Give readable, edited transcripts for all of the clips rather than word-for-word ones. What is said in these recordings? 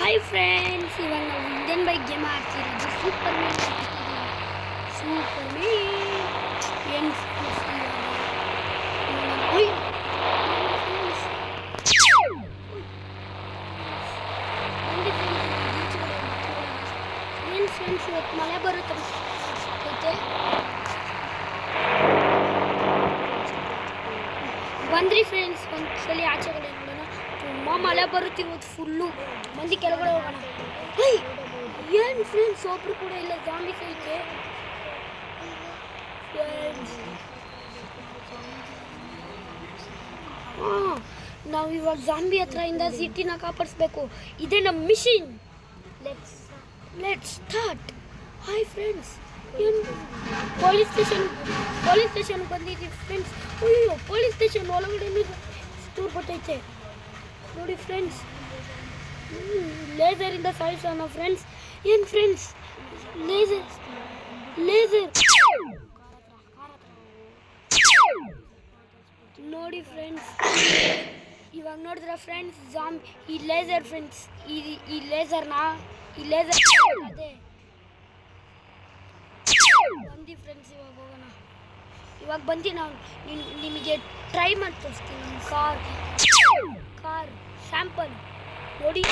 Hi friends, ಇವಾಗ ನಾವು Indian bike game ಆಡ್ತಿರೋದು super ಮೀನ್. ಏನು ಫ್ರೆಂಡ್ಸ್, ಇವತ್ತು ಮಳೆ ಬರುತ್ತೆ. ಬಂದ್ರಿ ಫ್ರೆಂಡ್ಸ್, ಒಂದ್ಸಲ ಆಚೆ ಕಡೆ ನೋಡೋಣ. ತುಂಬ ಮಳೆ ಬರುತ್ತೆ ಇವತ್ತು. ಫುಲ್ಲು ಮಂದಿ ಕೆಳಗಡೆ ಹೋಗೋಣ. ಏನು ಫ್ರೆಂಡ್ಸ್, ಒಬ್ರು ಕೂಡ ಇಲ್ಲ. ಜಾಂಬೀಸ್ ಐತೆ ನಾವು ಇವಾಗ ಜಾಂಬಿ ಹತ್ರದಿಂದ ಸಿಟಿನ ಕಾಪಾಡಿಸ್ಬೇಕು. ಇದೇ ನಮ್ಮ mission. Let's start. Hi friends, ಏನು ಪೊಲೀಸ್ ಸ್ಟೇಷನ್ ಬಂದಿದ್ದೀವಿ ಫ್ರೆಂಡ್ಸ್. ಅಯ್ಯೋ, ಪೊಲೀಸ್ ಸ್ಟೇಷನ್ ಒಳಗಡೆ ಟೂರ್ ಬರ್ತೈತೆ ನೋಡಿ ಫ್ರೆಂಡ್ಸ್. ಲೇಸರಿಂದ ಸಾಯಿಸೋಣ ಫ್ರೆಂಡ್ಸ್. ಏನು ಫ್ರೆಂಡ್ಸ್, ಲೇಸರ್ ನೋಡಿ ಫ್ರೆಂಡ್ಸ್. ಇವಾಗ ನೋಡಿದ್ರೆ ಫ್ರೆಂಡ್ಸ್, ಈ ಲೇಸರ್ ಫ್ರೆಂಡ್ಸ್, ಈ ಲೇಸರ್ ಅದೇ ಬಂದು ಫ್ರೆಂಡ್ಸ್. ಇವಾಗ ಹೋಗೋಣ. ಇವಾಗ ಬಂದು ನಾವು ನಿಮಗೆ ಟ್ರೈ ಮಾಡಿ ತೋರಿಸ್ತೀನಿ. ನಮ್ಮ ಕಾರ್ ಸ್ಯಾಂಪಲ್ ನೋಡಿ.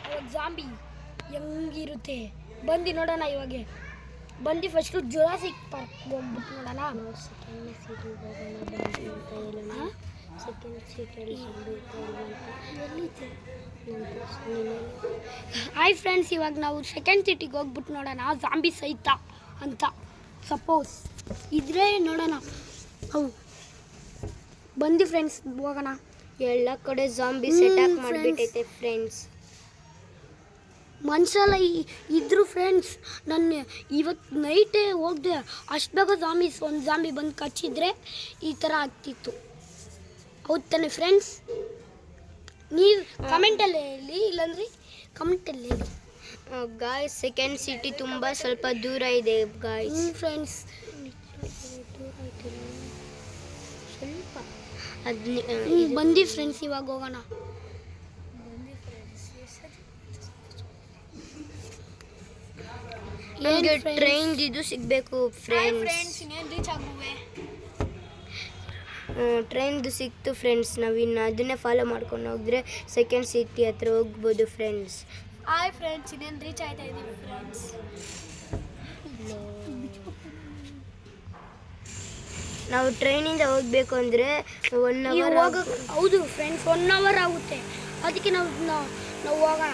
ಇವಾಗ ಜಾಂಬಿ ಹೆಂಗಿರುತ್ತೆ ಬಂದು ನೋಡೋಣ. ಇವಾಗ ಬಂದು ಫಸ್ಟು ಜುರಾಸಿಕ್ ಪಾರ್ಕ್ ಹೋಗ್ಬಿಟ್ಟು ನೋಡೋಣ. ಹಾಯ್ ಫ್ರೆಂಡ್ಸ್, ಇವಾಗ ನಾವು ಸೆಕೆಂಡ್ ಸಿಟಿಗೆ ಹೋಗ್ಬಿಟ್ಟು ನೋಡೋಣ. ಜಾಂಬಿ ಸಹಿತ ಅಂತ ಸಪೋಸ್ ಇದ್ರೆ ನೋಡೋಣ. ಅವು ಬಂದು ಫ್ರೆಂಡ್ಸ್ ಹೋಗೋಣ. ಎಲ್ಲ ಕಡೆ ಜಾಂಬೀಸ್ ಅಟ್ಯಾಕ್ ಮಾಡಿಬಿಟ್ಟೈತೆ ಫ್ರೆಂಡ್ಸ್. ಮನುಷ್ಯಲ್ಲ ಇದ್ರು ಫ್ರೆಂಡ್ಸ್. ನಾನು ಇವತ್ತು ನೈಟೇ ಹೋಗ್ದೆ. ಅಷ್ಟು ಬೇಗ ಒಂದು ಜಾಂಬಿ ಬಂದು ಕಚ್ಚಿದ್ರೆ ಈ ಥರ ಆಗ್ತಿತ್ತು. ಹೌದು ತಾನೆ ಫ್ರೆಂಡ್ಸ್? ನೀವು ಕಮೆಂಟಲ್ಲಿ ಹೇಳಿ, ಇಲ್ಲಾಂದ್ರೆ ಕಮೆಂಟಲ್ಲಿ ಹೇಳಿ ಗಾಯ್ಸ್. ಸೆಕೆಂಡ್ ಸಿಟಿ ತುಂಬ ಸ್ವಲ್ಪ ದೂರ ಇದೆ ಗಾಯ್ಸ್. ಫ್ರೆಂಡ್ಸ್, ಸ್ವಲ್ಪ ಬಂದು ಫ್ರೆಂಡ್ಸ್. ಇವಾಗ ಹೋಗೋಣ. ನಮಗೆ ಟ್ರೈನ್ ಇದು ಸಿಗಬೇಕು ಫ್ರೆಂಡ್ಸ್. ಟ್ರೈನ್ದು ಸಿಕ್ತು ಫ್ರೆಂಡ್ಸ್. ನಾವಿನ್ನು ಅದನ್ನೇ ಫಾಲೋ ಮಾಡ್ಕೊಂಡು ಹೋಗಿದ್ರೆ ಸೆಕೆಂಡ್ ಸಿಟಿ ಹತ್ರ ಹೋಗ್ಬೋದು ಫ್ರೆಂಡ್ಸ್. ಹಾಯ್ ಫ್ರೆಂಡ್ಸ್, ಇನ್ನೇನು ರೀಚ್ ಆಯ್ತಾ ಇದ್ದೀವಿ ಫ್ರೆಂಡ್ಸ್. ನಾವು ಟ್ರೈನಿಂದ ಹೋಗಬೇಕು ಅಂದರೆ 1 ಅವರ್. ಹೌದು ಫ್ರೆಂಡ್ಸ್, 1 ಅವರ್ ಆಗುತ್ತೆ. ಅದಕ್ಕೆ ನಾವು ಹೋಗೋಣ.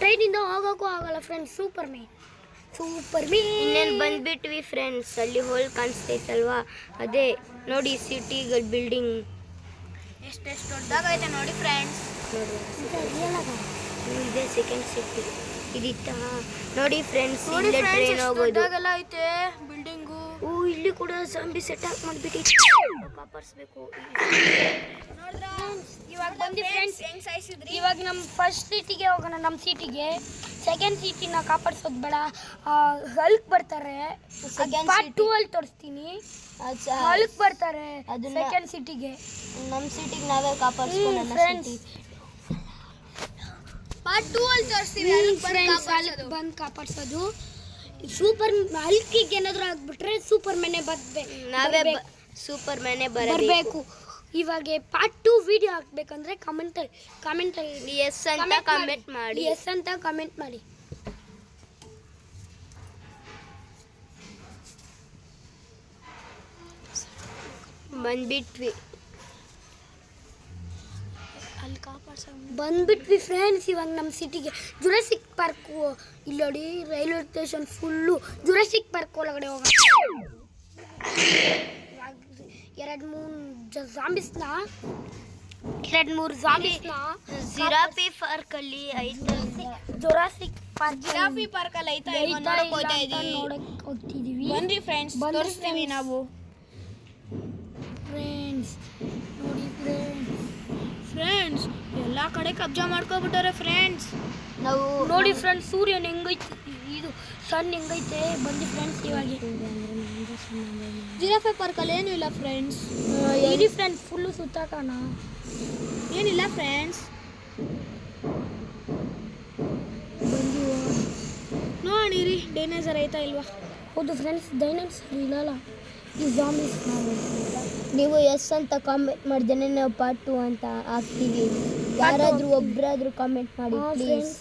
ಟ್ರೈನಿಂದ ಹೋಗೋಕ್ಕೂ ಆಗಲ್ಲ ಫ್ರೆಂಡ್ಸ್. ಸೂಪರ್ ಮೀನ್ ಇನ್ನೇನು ಬಂದ್ಬಿಟ್ವಿ ಫ್ರೆಂಡ್ಸ್. ಅಲ್ಲಿ ಹೋಲ್ ಕಾಣಿಸ್ತೈತಲ್ವಾ, ಅದೇ ನೋಡಿ ಸಿಟಿಗಳ ಬಿಲ್ಡಿಂಗ್ ಎಷ್ಟೆಷ್ಟು ದೊಡ್ಡದಾಗೈತೆ ನೋಡಿ ಫ್ರೆಂಡ್ಸ್. ಇದೆ ಸೆಕೆಂಡ್ ಸಿಟಿ. ಇದಿತ್ತ ನೋಡಿ ಫ್ರೆಂಡ್ಸ್, ಇಲ್ಲೇ ಟ್ರೈನ್ ಹೋಗೋದು. ಐತೆ ಬಿಲ್ಡಿಂಗು. ಇಲ್ಲಿ ಕೂಡ ಜಾಂಬೀಸ್ ಅಟ್ಯಾಕ್ ಮಾಡಿಬಿಟ್ಟು ಕಾಪಾಡಿಸ್ಬೇಕು. ಇವಾಗ ಬಂದು ಫ್ರೆಂಡ್ಸ್, ಇವಾಗ ನಮ್ಮ ಫಸ್ಟ್ ಸಿಟಿಗೆ ಹೋಗೋಣ. ನಮ್ಮ ಸಿಟಿಗೆ ಸೆಕೆಂಡ್ ಸಿಟಿನ ಕಾಪಾಡಿಸೋದು ಬೇಡ. ಹಲ್ಕ್ ಬರ್ತಾರೆ. ಪಾರ್ಟ್ 2 ಅಲ್ಲಿ ತೋರಿಸ್ತೀನಿ. ಹಲ್ಕ್ ಬರ್ತಾರೆ ಸೆಕೆಂಡ್ ಸಿಟಿಗೆ. ನಮ್ಮ ಸಿಟಿಗೆ ನಾವೇ ಕಾಪಾಡಿಸ್ಕೊಳ್ಳೋಣ ಫ್ರೆಂಡ್ಸ್. ಪಾರ್ಟ್ 2 ಅಲ್ಲಿ ತೋರಿಸ್ತೀವಿ. ಹಲ್ಕ್ ಬಂದು ಕಾಪಾಡಿಸೋದು. ಸೂಪರ್ ಹಲ್ಕಿಗೆ ಏನಾದರೂ ಆಗ್ಬಿಟ್ರೆ ಸೂಪರ್ ಮ್ಯಾನೇ ನಾವೇ ಸೂಪರ್ ಮ್ಯಾನೇ ಬರಬೇಕು. ಇವಾಗ ಪಾರ್ಟ್ 2 ವಿಡಿಯೋ ಹಾಕ್ಬೇಕಂದ್ರೆ ಕಮೆಂಟಲ್ಲಿ ಎಸ್ ಅಂತ ಕಮೆಂಟ್ ಮಾಡಿ. ಎಸ್ ಅಂತ ಕಮೆಂಟ್ ಮಾಡಿ. ಬಂದ್ಬಿಟ್ವಿ ಫ್ರೆಂಡ್ಸ್. ಇವಾಗ ನಮ್ಮ ಸಿಟಿಗೆ ಜುರಾಸಿಕ್ ಪಾರ್ಕ್. ಇಲ್ಲಿ ನೋಡಿ, railway station full Jurassic park ಒಳಗಡೆ ಹೋಗೋಣ. 2-3 ಜಾಂಬೀಸ್ನ ಜಿರಾಫಿ ಪಾರ್ಕ್ ಅಲ್ಲಿ ಐತೆ. ಜುರಾಸಿಕ್ ಪಾರ್ಕ್ ಅಲ್ಲಿ ನೋಡಕ್ ಹೋಗ್ತಿದೀವಿ. ಬನ್ನಿ ಫ್ರೆಂಡ್ಸ್, ತೋರಿಸ್ತೀವಿ ನಾವು. ಫ್ರೆಂಡ್ಸ್ ನೋಡಿ ಫ್ರೆಂಡ್ಸ್, ಎಲ್ಲ ಕಡೆ ಕಬ್ಜಾ ಮಾಡ್ಕೊಬಿಟ್ಟಾರೆ ಫ್ರೆಂಡ್ಸ್. ನಾವು ನೋಡಿ ಫ್ರೆಂಡ್ಸ್, ಸೂರ್ಯನ ಹೆಂಗೈತೆ, ಇದು ಸನ್ ಹೆಂಗೈತೆ. ಬಂದು ಫ್ರೆಂಡ್ಸ್, ಇವಾಗ ಜಿರಾಫೆ ಪಾರ್ಕಲ್ಲಿ ಏನೂ ಇಲ್ಲ ಫ್ರೆಂಡ್ಸ್. ಇಡೀ ಫ್ರೆಂಡ್ಸ್ ಫುಲ್ಲು ಸುತ್ತಾಕೋಣ. ಏನಿಲ್ಲ ಫ್ರೆಂಡ್ಸ್. ಡೈನೋಸರ್ ಐತಾ ಇಲ್ವಾ? ಹೌದು ಫ್ರೆಂಡ್ಸ್, ಡೈನೋಸರ್ ಇಲ್ಲಲ್ಲ, ಈ ಜಾಂಬೀಸ್. ನೀವು ಎಸ್ ಅಂತ ಕಾಮೆಂಟ್ ಮಾಡಿದ್ರೆ ನಾವು ಪಾರ್ಟ್ 2 ಅಂತ ಹಾಕ್ತೀವಿ. ಯಾರಾದರೂ ಒಬ್ಬರಾದರೂ ಕಾಮೆಂಟ್ ಮಾಡಿ ಪ್ಲೀಸ್.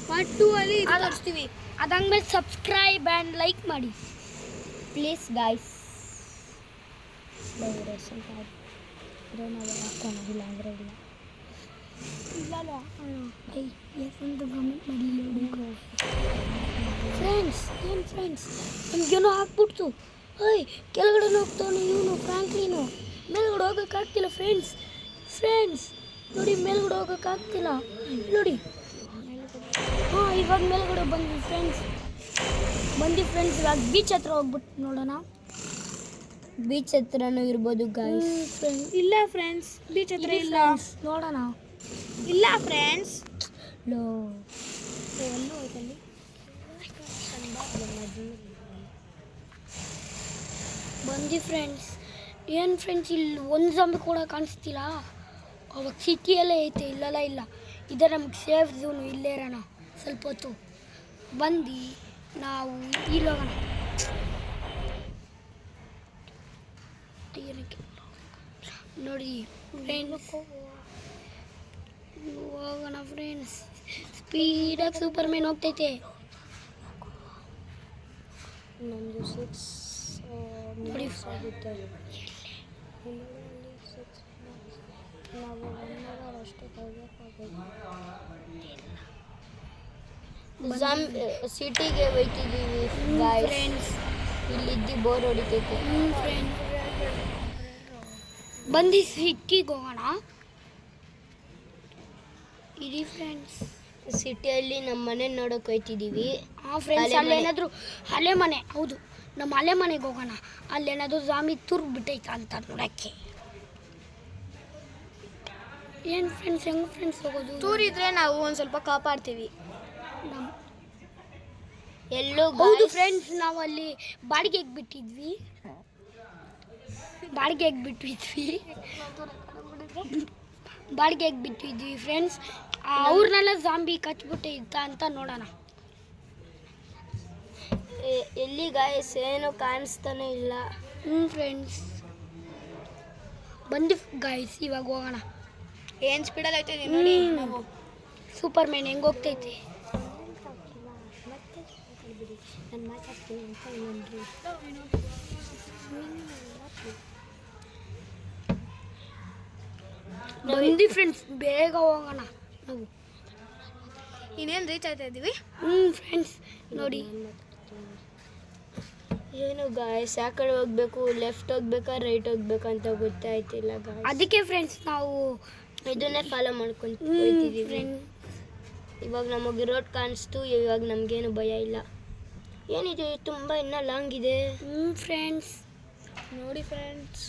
ಪಾರ್ಟ್ 2 ಅಲ್ಲಿ ತೋರಿಸ್ತೀವಿ. ಅದಾದ್ಮೇಲೆ ಸಬ್ಸ್ಕ್ರೈಬ್ ಆ್ಯಂಡ್ ಲೈಕ್ ಮಾಡಿ ಪ್ಲೀಸ್ ಗಾಯ್ಸ್. ಇಲ್ಲ ಅಂದರೆ ಇಲ್ಲ. ಇಲ್ಲಲ್ಲ ಎಸ್ ಅಂತ ಕಾಮೆಂಟ್ ಮಾಡಲಿಲ್ಲ ಫ್ರೆಂಡ್ಸ್. ಏನು ಫ್ರೆಂಡ್ಸ್, ನಮಗೇನೋ ಹಾಕ್ಬಿಡ್ತು. ಕೆಳಗಡೆ ಹೋಗ್ತಾನೆ ಇವನು ಫ್ರಾಂಕ್ಲಿನು. ಮೇಲ್ಗಡೆ ಹೋಗೋಕ್ಕಾಗ್ತಿಲ್ಲ ಫ್ರೆಂಡ್ಸ್ ನೋಡಿ, ಮೇಲ್ಗಡೆ ಹೋಗೋಕ್ಕಾಗ್ತಿಲ್ಲ ನೋಡಿ. ಇವಾಗ ಮೇಲ್ಗಡೆ ಬಂದ್ವಿ ಫ್ರೆಂಡ್ಸ್. ಇವಾಗ ಬೀಚ್ ಹತ್ರ ಹೋಗ್ಬಿಟ್ಟು ನೋಡೋಣ. ಬೀಚ್ ಹತ್ರನೂ ಇರ್ಬೋದು ಗಾಯ್ಸ್. ಇಲ್ಲ ಫ್ರೆಂಡ್ಸ್, ಬೀಚ್ ಹತ್ರ ಇಲ್ಲ, ನೋಡೋಣ. ಇಲ್ಲ ಫ್ರೆಂಡ್ಸ್, ಲೋ ಎಲ್ಲೂ ಹೋಯ್ತಲ್ಲಿ. ಬಂದಿ ಫ್ರೆಂಡ್ಸ್. ಏನು ಫ್ರೆಂಡ್ಸ್, ಇಲ್ಲಿ ಒಂದು ಜಾಂಬಿ ಕೂಡ ಕಾಣಿಸ್ತಿಲ್ಲ. ಅವಾಗ ಸಿಟಿಯಲ್ಲೇ ಐತೆ. ಇಲ್ಲ ಇದೆ ನಮ್ಗೆ ಸೇಫ್ ಝೋನು. ಇಲ್ಲೇ ಇರೋಣ ಸ್ವಲ್ಪ ಹೊತ್ತು. ಬಂದು ನಾವು ಇಲ್ಲಿ ಹೋಗೋಣ. ನೋಡಿ ಫ್ರೆಂಡ್ಸ್, ಹೋಗೋಣ ಫ್ರೆಂಡ್ಸ್. ಸ್ಪೀಡಾಗಿ ಸೂಪರ್ ಮ್ಯಾನ್ ಹೋಗ್ತೈತೆ. ನಮ್ಮದು 6 ನೋಡಿ ಆಗುತ್ತೆ. ನಾವು 1 ಅವರ್ ಅಷ್ಟು ಸಿಟಿಗೆ ಹೋಯ್ತಿದ್ದೀವಿ ಫ್ರೆಂಡ್ಸ್. ಇಲ್ಲಿದ್ದು ಬೋರ್ ಹೊಡಿತೈತೆ. ಫ್ರೆಂಡ್ಸ್ ಬಂದು ಸಿಟಿಗೆ ಹೋಗೋಣ. ಇರಿ ಫ್ರೆಂಡ್ಸ್, ಸಿಟಿಯಲ್ಲಿ ನಮ್ಮ ಮನೆ ನೋಡೋಕೆ ಹೋಯ್ತಿದ್ದೀವಿ. ಫ್ರೆಂಡ್ಸ್, ಅಲ್ಲೇನಾದರೂ ಹಳೆ ಮನೆ, ಹೌದು ನಮ್ಮ ಹಳೆ ಮನೆಗೆ ಹೋಗೋಣ. ಅಲ್ಲೇನಾದರೂ ಜಾಮಿ ತುರ್ಗ್ಬಿಟ್ಟೈತ ಅಂತ ನೋಡೋಕ್ಕೆ. ಏನು ಫ್ರೆಂಡ್ಸ್, ಹೆಂಗೆ ಫ್ರೆಂಡ್ಸ್ ಹೋಗೋದು? ತೂರಿದ್ರೆ ನಾವು ಒಂದು ಸ್ವಲ್ಪ ಕಾಪಾಡ್ತೀವಿ. ಎಲ್ಲೋ ಹೌದು ಫ್ರೆಂಡ್ಸ್, ನಾವು ಅಲ್ಲಿ ಬಾಡಿಗೆಗೆ ಬಿಟ್ಟಿದ್ವಿ ಫ್ರೆಂಡ್ಸ್. ಅವ್ರನ್ನೆಲ್ಲ ಜಾಂಬಿ ಕಚ್ಬಿಟ್ಟಿದ್ದ ಅಂತ ನೋಡೋಣ. ಎಲ್ಲಿ ಗಾಯ್ಸ್, ಏನು ಕಾಣಿಸ್ತಾನೆ ಇಲ್ಲ. ಫ್ರೆಂಡ್ಸ್ ಬಂದು ಗಾಯ್ಸ್, ಇವಾಗ ಹೋಗೋಣ. ಏನು ಸ್ಪೀಡಲ್ಲಿ ಐತೆ ನೋಡಿ. ನಾವು ಸೂಪರ್ ಮ್ಯಾನ್ ಹೆಂಗೆ ಹೋಗ್ತೈತೆ. ನಾನು ಮಾತಾಡ್ತೀನಿ ಅಂತ ಇನ್ನೊಂದು. ಬಂದು ಫ್ರೆಂಡ್ಸ್, ಬೇಗ ಹೋಗೋಣ ನಾವು. ಇನ್ನೇನು ರೀಚ್ ಆಗ್ತಾ ಇದ್ದೀವಿ. ಫ್ರೆಂಡ್ಸ್ ನೋಡಿ. ಏನು ಗಾಯ್ಸ್, ಆ ಕಡೆ ಹೋಗ್ಬೇಕು, ಲೆಫ್ಟ್ ಹೋಗ್ಬೇಕಾ ರೈಟ್ ಹೋಗ್ಬೇಕಾ ಅಂತ ಗೊತ್ತಾಯ್ತಿಲ್ಲ ಗಾಯ್ಸ್. ಅದಕ್ಕೆ ಫ್ರೆಂಡ್ಸ್ ನಾವು ಇದನ್ನೇ ಫಾಲೋ ಮಾಡ್ಕೊಂಡು ಹೋಗ್ತಿದ್ದೀವಿ. ಇವಾಗ ನಮಗೆ ರೋಡ್ ಕಾಣಿಸ್ತು. ಇವಾಗ ನಮಗೇನು ಭಯ ಇಲ್ಲ. ಏನಿದೆ, ತುಂಬ ಇನ್ನೂ ಲಾಂಗ್ ಇದೆ. ಫ್ರೆಂಡ್ಸ್ ನೋಡಿ ಫ್ರೆಂಡ್ಸ್.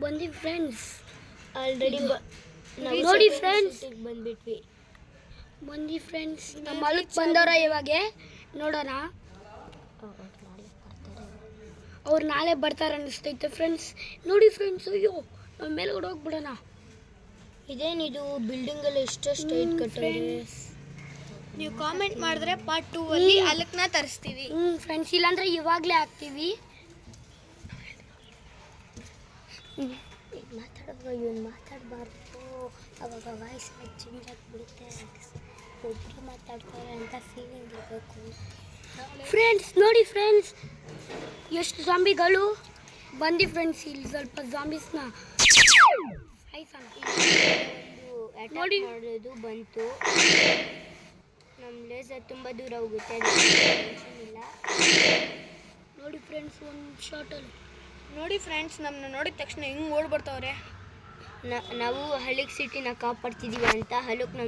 ಬಂದಿ ಫ್ರೆಂಡ್ಸ್, ಆಲ್ರೆಡಿ ನೋಡಿ ಫ್ರೆಂಡ್ಸ್, ಬಂದ್ಬಿಟ್ವಿ. ಬಂದಿ ಫ್ರೆಂಡ್ಸ್, ನಮ್ಮ ಹೊಲಕ್ಕೆ ಬಂದವರ ಇವಾಗ ನೋಡೋಣ. ಅವ್ರು ನಾಳೆ ಬರ್ತಾರೆ ಅನ್ನಿಸ್ತೈತೆ ಫ್ರೆಂಡ್ಸ್. ನೋಡಿ ಫ್ರೆಂಡ್ಸ್, ಅಯ್ಯೋ ನಾವು ಮೇಲ್ಗಡೆ ಹೋಗ್ಬಿಡೋಣ. ಇದೇನಿದು ಬಿಲ್ಡಿಂಗಲ್ಲಿ ಎಷ್ಟಷ್ಟು ಹೈಟ್ ಕಟ್ಟಿದೆ. ನೀವು ಕಾಮೆಂಟ್ ಮಾಡಿದ್ರೆ ಪಾರ್ಟ್ 2 ಅಲ್ಲಿ ಅಲ್ಲಕ್ನ ತರಿಸ್ತೀವಿ. ಫ್ರೆಂಡ್ಸ್, ಇಲ್ಲಾಂದ್ರೆ ಇವಾಗಲೇ ಹಾಕ್ತೀವಿ. ಮಾತಾಡುವಾಗ ಇವನು ಮಾತಾಡಬಾರ್ದು, ಅವಾಗ ವಾಯ್ಸ್ ಚೇಂಜ್ ಆಗಿಬಿಡುತ್ತೆ. ಒಬ್ಬರು ಮಾತಾಡ್ತಾರೆ ಅಂತ ಫೀಲಿಂಗ್ ಇರಬೇಕು. ಫ್ರೆಂಡ್ಸ್ ನೋಡಿ ಫ್ರೆಂಡ್ಸ್, ಎಷ್ಟು ಜಾಂಬಿಗಳು ಬಂದಿ ಫ್ರೆಂಡ್ಸ್. ಇಲ್ಲಿ ಸ್ವಲ್ಪ ಜಾಂಬೀಸ್ನ ನೋಡಿ ಮಾಡೋದು ಬಂತು. ನಮ್ಮ ಲೇಸರ್ ತುಂಬ ದೂರ ಹೋಗುತ್ತೆ, ಇಲ್ಲ. ನೋಡಿ ಫ್ರೆಂಡ್ಸ್, ಒಂದು ಶಾರ್ಟಲ್ಲಿ ನೋಡಿ ಫ್ರೆಂಡ್ಸ್, ನಮ್ಮನ್ನ ನೋಡಿದ ತಕ್ಷಣ ಹಿಂಗೆ ಓಡ್ಬರ್ತಾವ್ರೆ. ನಾವು ಹಳ್ಳಿಗೆ ಸಿಟಿನ ಕಾಪಾಡ್ತಿದ್ದೀವಿ ಅಂತ ಹಲಕ್ಕೆ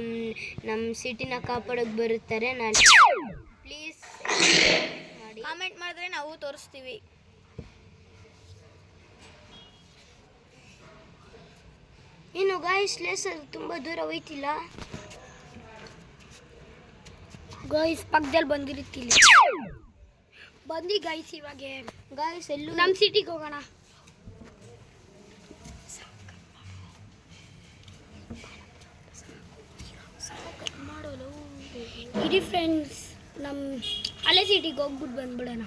ನಮ್ಮ ಸಿಟಿನ ಕಾಪಾಡೋಕೆ ಬರುತ್ತಾರೆ. ನಾನು ಪ್ಲೀಸ್ ಮಾಡಿ ಕಾಮೆಂಟ್ ಮಾಡಿದ್ರೆ ನಾವು ತೋರಿಸ್ತೀವಿ. ಏನು ಗಾಯ್ಸ್ ಲೇಸರ್ ತುಂಬ ದೂರ ಹೋಯ್ತಿಲ್ಲ ಗೈಸ್ ಪಕ್ಕದಲ್ಲಿ ಬಂದಿರುತ್ತಿಲ್ಲ ಬಂದು ಗೈಸ್ ಇವಾಗ ಗಾಯ್ಸ್ ಎಲ್ಲೂ ನಮ್ಮ ಸಿಟಿಗೆ ಹೋಗೋಣ ಇಡೀ ಫ್ರೆಂಡ್ಸ್ ನಮ್ಮ ಹಳೆ ಸಿಟಿಗೆ ಹೋಗ್ಬಿಟ್ಟು ಬಂದ್ಬಿಡೋಣ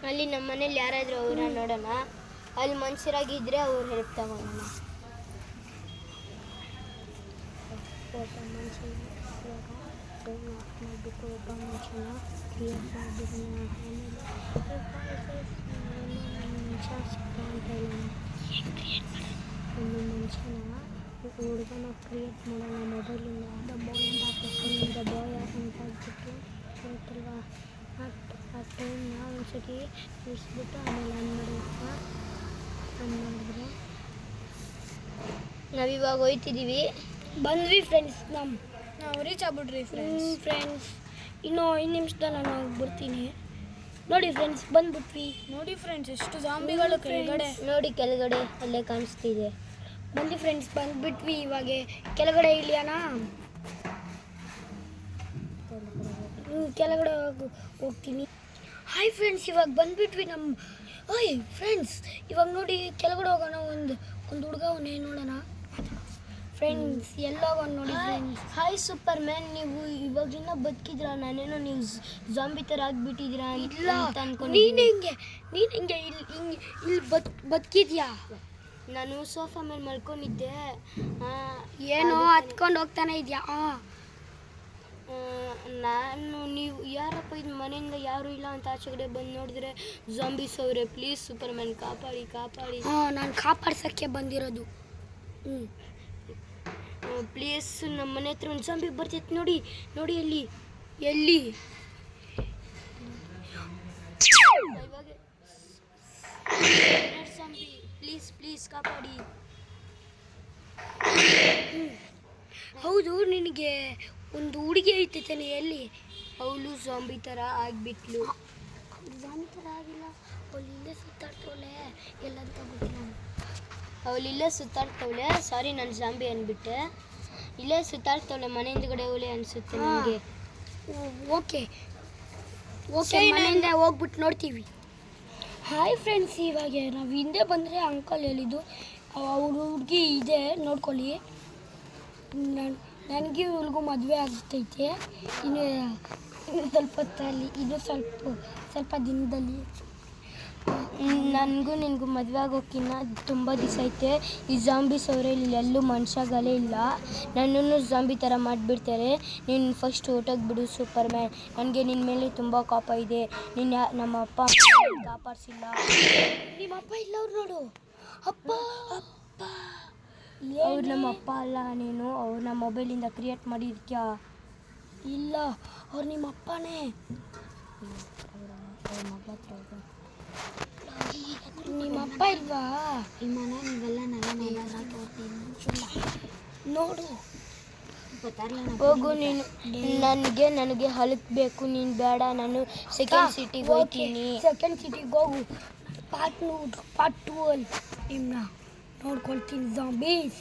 ಅಲ್ಲಿ ನಮ್ಮ ಮನೇಲಿ ಯಾರಾದರೂ ಅವ್ರನ್ನ ನೋಡೋಣ ಅಲ್ಲಿ ಮನುಷ್ಯರಾಗಿದ್ದರೆ ಅವ್ರು ಹೆಲ್ಪ್ ತಗೊಳ್ಳೋಣ ಒಬ್ಬ ಮನುಷ್ಯನ ಮಾಡಬೇಕು ಒಬ್ಬ ಮನುಷ್ಯನ ಕ್ರಿಯೇಟ್ ಮಾಡಬೇಕು ಮನುಷ್ಯ ಸಿಗ್ತ ಅಂತ ಒಂದು ಮನುಷ್ಯನ ಹುಡುಗನ ಕ್ರಿಯೇಟ್ ಮಾಡೋಣ ಮೊಬೈಲಿಂದ ದ ಬಾಯ್ ಅಂತ ಹಾಕ್ಬೇಕು ದ ಬಾಯ್ ಅಂತ ಹಾಕ್ಬಿಟ್ಟು ಗೊತ್ತಲ್ವಾ ಆ ಟೈಮ್ನ ಒಂದ್ಸತಿ ಇರಿಸ್ಬಿಟ್ಟು ಆಮೇಲೆ ಆನ್ ಮಾಡಬೇಕು ಆನ್ ಮಾಡಿದ್ರೆ ನಾವಿವಾಗ ಹೋಯ್ತಿದ್ದೀವಿ ಬಂದ್ವಿ ಫ್ರೆಂಡ್ಸ್ ನಾವು ರೀಚ್ ಆಗ್ಬಿಟ್ರಿ ಫ್ರೆಂಡ್ಸ್ ಇನ್ನೂ 5 ನಿಮಿಷದಲ್ಲಿ ನಾನು ಬರ್ತೀನಿ ನೋಡಿ ಫ್ರೆಂಡ್ಸ್ ಬಂದ್ಬಿಟ್ವಿ ನೋಡಿ ಫ್ರೆಂಡ್ಸ್ ಎಷ್ಟು ಜಾಂಬಿಗಳು ಕೆಳಗಡೆ ನೋಡಿ ಕೆಳಗಡೆ ಅಲ್ಲೇ ಕಾಣಿಸ್ತಿದೆ ಬಂದು ಫ್ರೆಂಡ್ಸ್ ಬಂದ್ಬಿಟ್ವಿ ಇವಾಗ ಕೆಳಗಡೆ ಇಳಿಯೋಣ ಕೆಳಗಡೆ ಹೋಗ್ತೀನಿ ಹಾಯ್ ಫ್ರೆಂಡ್ಸ್ ಇವಾಗ ಬಂದ್ಬಿಟ್ವಿ ಓಯ್ ಫ್ರೆಂಡ್ಸ್ ಇವಾಗ ನೋಡಿ ಕೆಳಗಡೆ ಹೋಗೋಣ ಒಂದು ಹುಡುಗ ಅವನೇ ನೋಡೋಣ ಫ್ರೆಂಡ್ಸ್ ಎಲ್ಲೋಗೋಣ ನೋಡಿ ಫ್ರೆಂಡ್ಸ್ ಹಾಯ್ ಸೂಪರ್ ಮ್ಯಾನ್ ನೀವು ಇವಾಗಿನ ಬದುಕಿದ್ರಾ ನಾನೇನೋ ನೀವು ಜಾಂಬಿ ಥರ ಆಗಿಬಿಟ್ಟಿದ್ದೀರಾ ಇಲ್ಲ ಅಂತ ಅನ್ಕೊಂಡು ನೀನು ಹಿಂಗೆ ಇಲ್ಲಿ ಬದುಕಿದ್ಯಾ ನಾನು ಸೋಫಾ ಮೇಲೆ ಮಲ್ಕೊಂಡಿದ್ದೆ ಏನೋ ಹತ್ಕೊಂಡು ಹೋಗ್ತಾನೆ ಇದೆಯಾ ನಾನು ನೀವು ಯಾರಪ್ಪ ಇದು ಮನೆಯಿಂದ ಯಾರೂ ಇಲ್ಲ ಅಂತ ಆಚೆಗಡೆ ಬಂದು ನೋಡಿದ್ರೆ ಜಾಂಬೀಸ್ ಅವರೇ ಪ್ಲೀಸ್ ಸೂಪರ್ ಮ್ಯಾನ್ ಕಾಪಾಡಿ ನಾನು ಕಾಪಾಡ್ಸೋಕ್ಕೆ ಬಂದಿರೋದು ಪ್ಲೀಸ್ ನಮ್ಮ ಮನೆ ಹತ್ರ ಒಂದು ಜಾಂಬಿ ಬರ್ತೈತೆ ನೋಡಿ ಎಲ್ಲಿ ಇವಾಗ ಜಾಂಬಿ ಪ್ಲೀಸ್ ಕಾಪಾಡಿ ಹೌದು ನಿನಗೆ ಒಂದು ಹುಡುಗಿ ಐತೈತೇನೆ ಎಲ್ಲಿ ಅವಳು ಜಾಂಬಿ ಥರ ಆಗಿಬಿಟ್ಲು ಜಾಂಬಿ ಥರ ಆಗಿಲ್ಲ ಅವಳು ಇಲ್ಲೇ ಸುತ್ತಾಡ್ತವಳೆ ಎಲ್ಲಂತ ಗೊತ್ತಿಲ್ಲ ಅವಳಿಲ್ಲೇ ಸುತ್ತಾಡ್ತವಳೆ ಸಾರಿ ನಾನು ಜಾಂಬಿ ಅಂದ್ಬಿಟ್ಟೆ ಇಲ್ಲೇ ಸುತ್ತಾಡ್ತವಳೆ ಮನೆ ಹಿಂದ್ಗಡೆ ಅವಳೆ ಅನಿಸುತ್ತೆ ನನಗೆ ಓಕೆ ಮನೆಯಿಂದ ಹೋಗ್ಬಿಟ್ಟು ನೋಡ್ತೀವಿ ಹಾಯ್ ಫ್ರೆಂಡ್ಸ್ ಇವಾಗ ನಾವು ಹಿಂದೆ ಬಂದರೆ ಅಂಕಲ್ ಹೇಳಿದ್ದು ಅವ್ರ ಹುಡುಗಿ ಇದೆ ನೋಡ್ಕೊಳ್ಳಿ ನನಗೆ ಇವ್ರಿಗೂ ಮದುವೆ ಆಗ್ತೈತೆ ಇನ್ನು ಸ್ವಲ್ಪ ಹೊತ್ತಲ್ಲಿ ಸ್ವಲ್ಪ ದಿನದಲ್ಲಿ ನನಗೂ ನಿನಗೂ ಮದುವೆ ಆಗೋಕ್ಕಿನ್ನ ತುಂಬ ದಿವಸ ಐತೆ ಈ ಜಾಂಬೀಸ್ ಅವರೇ ಇಲ್ಲಿ ಎಲ್ಲೂ ಮನುಷ್ಯಗಳೇ ಇಲ್ಲ ನನ್ನನ್ನು ಜಾಂಬಿ ಥರ ಮಾಡಿಬಿಡ್ತಾರೆ ನೀನು ಫಸ್ಟ್ ಹೊರಟೋಗ್ಬಿಡು ಸೂಪರ್ ಮ್ಯಾನ್ ನನಗೆ ನಿನ್ನ ಮೇಲೆ ತುಂಬ ಕೋಪ ಇದೆ ನೀನು ನಮ್ಮ ಅಪ್ಪ ಕಾಪಾಡಿಸಿಲ್ಲ ನಿಮ್ಮ ಅಪ್ಪ ಇಲ್ಲ ಅವ್ರು ನೋಡು ಅಪ್ಪ ಅವ್ರು ನಮ್ಮ ಅಪ್ಪ ಅಲ್ಲ ನೀನು ಅವ್ರನ್ನ ಮೊಬೈಲಿಂದ ಕ್ರಿಯೇಟ್ ಮಾಡಿರ್ತೀಯಾ ಇಲ್ಲ ಅವ್ರು ನಿಮ್ಮ ಅಪ್ಪನೇ ನಿಮ್ಮ ಅಪ್ಪ ಇಲ್ವಾ ಮನೆ ನೀವೆಲ್ಲ ನೋಡು ಹೋಗು ನೀನು ನನಗೆ ಹಲಕಬೇಕು ನೀನು ಬೇಡ ನಾನು ಸೆಕೆಂಡ್ ಸಿಟಿಗೆ ಹೋಗ್ತೀನಿ ಸೆಕೆಂಡ್ ಸಿಟಿಗೆ ಹೋಗು ಪಾರ್ಟ್ 2 ಅಲ್ಲಿ ನಿಮ್ಮನ್ನ ನೋಡ್ಕೊಳ್ತೀನಿ ಜಾಂಬೀಸ್